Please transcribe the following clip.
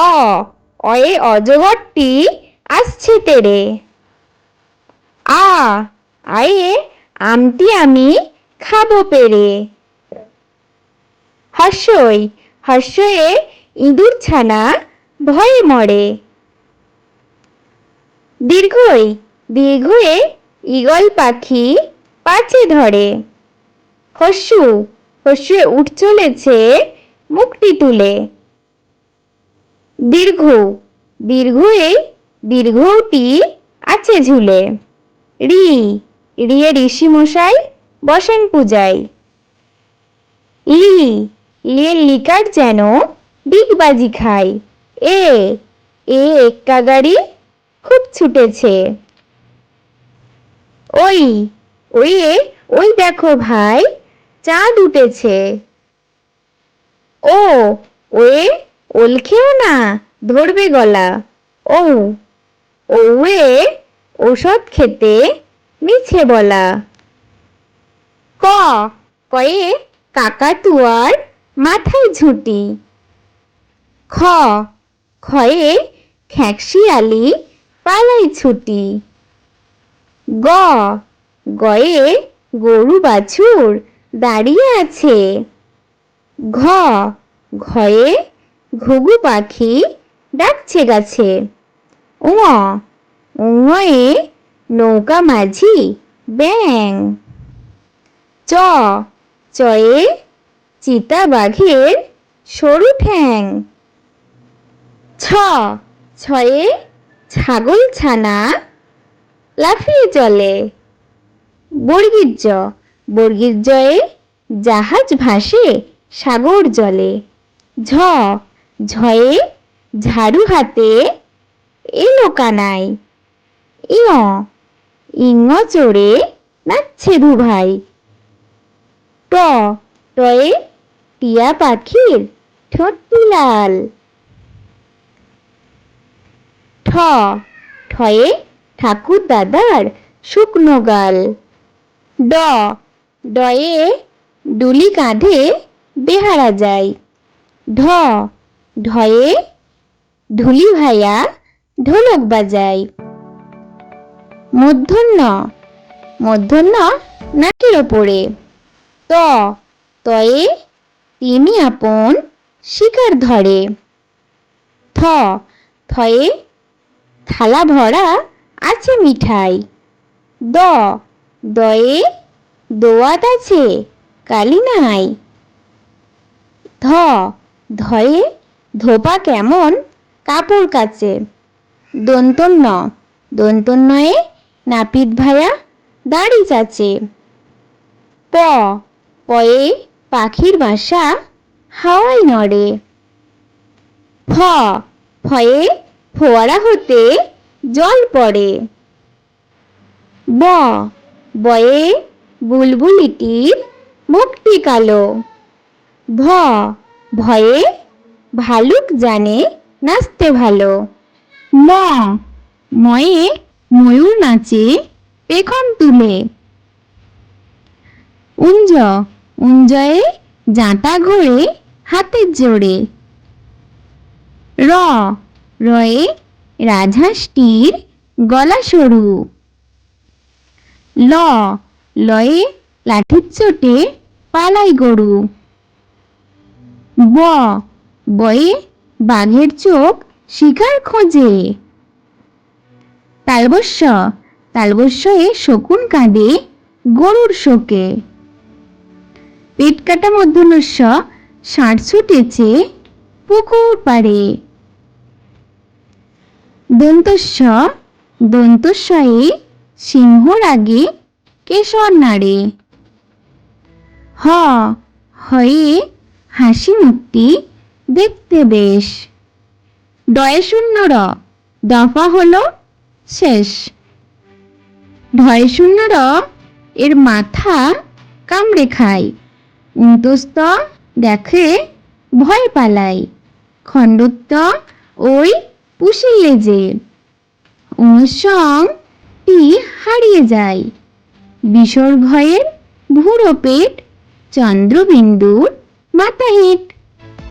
অ অয়ে অজগরটি আসছে তেরে। আ আয়ে আমটি আমি খাবো পেরে। হর্ষই হর্ষয়ে ইঁদুর ছানা ভয়ে মরে। দীর্ঘই দীর্ঘয়ে ঈগল পাখি পাছে ধরে। হর্ষু হর্ষয়ে উঠ চলেছে মুখটি তুলে। দীর্ঘ দীর্ঘয়ে দীর্ঘটি আছে ঝুলে। রি রিয়ে ঋষি মশাই বসেন পূজায়। লি লিয়ে লিকার যেন ডিগবাজি খায়। এ এক্কা গাড়ি খুব ছুটেছে। ওই ওয়ে ওই দেখো ভাই চাঁদ উঠেছে। ও ওয়ে ওল খেও না ধরবে গলা। ও ওয়ে ঔষধ খেতে মিছে বলা। ক কয়ে কাকাতুয়ার মাথায় ঝুঁটি। খ খয়ে খ্যাঁকশিয়ালি পালাই ছুটি। গ গয়ে গরু বাছুর দাঁড়িয়ে আছে। ঘ ঘয়ে ঘুঘু পাখি ডাকছে গাছে। ঙ ঙয়ে নৌকা মাঝি ব্যাং। চ চয়ে চিতা বাঘের সরু ঠ্যাং। ছ ছয়ে ছাগল ছানা লাফিয়ে চলে। বর্গীর জ বর্গীর জয়ে জাহাজ ভাসে সাগর জলে। ঝ ঝয়ে ঝাড়ু হাতে এলো কানাই। ইঙ ইঙ চড়ে নাচছে দুভাই। ট টয়ে টিয়া পাখির ঠোঁটটি লাল। ঠ ঠয়ে ঠাকুর দাদার শুকনো গাল। ড ডয়ে ডুলি কাঁধে বেহারা যায়। ঢ ঢয়ে ঢুলি ভাইয়া ঢোলক বাজায়। মূর্ধন্য মূর্ধন্য নাকের ওপরে। ত তয়ে তিনি আপন শিকার ধরে। থ থয়ে থালা ভরা আছে মিঠাই। দ দয়ে দোয়াত আছে কালি নাই। ধ ধয়ে ধোপা কেমন কাপড় কাচে। দন্তন্য দন্তন্যয়ে নাপিত ভায়া দাড়ি চাচে। প পয়ে পাখির বাসা হাওয়ায় নড়ে। ফ ফয়ে ফোয়ারা হতে জল পড়ে। ব বয়ে বুলবুলিটির মুখটি কালো। ভ ভয়ে ভালুক জানে নাচতে ভালো। ম ময়ে ময়ূর নাচে পেখম তুলে। উঞ্জ উঞ্জয়ে জাঁতা ঘোরে হাতের জোরে। র রয়ে রাজহাঁসটির গলা সরু। ল লয়ে লাঠির চোটে পালাই গরু। ব বয়ে বাঘের চোখ শিকার খোঁজে। তালবস্য তালবস্যয়ে শকুন কাঁদে গরুর শোকে। পেট কাটা মূর্ধন্যস্য ষাঁড় ছুটেছে পুকুর পাড়ে। দন্তস্য দন্তস্বয়ে সিংহ রাগে কেশর নাড়ে। হ হয়ে হাসি মুখটি দেখতে বেশ। ডয়ে শূন্য র দফা হলো শেষ। ঢয় শূন্য র এর মাথা কামড়ে খায়। উন্তস্ত দেখে ভয় পালায়। খণ্ডত্ব ওই পুষির লেজে। অনুসং টি হারিয়ে যায়। বিসর্গয়ের ভুরো পেট চন্দ্রবিন্দুর মাথা হেঁট।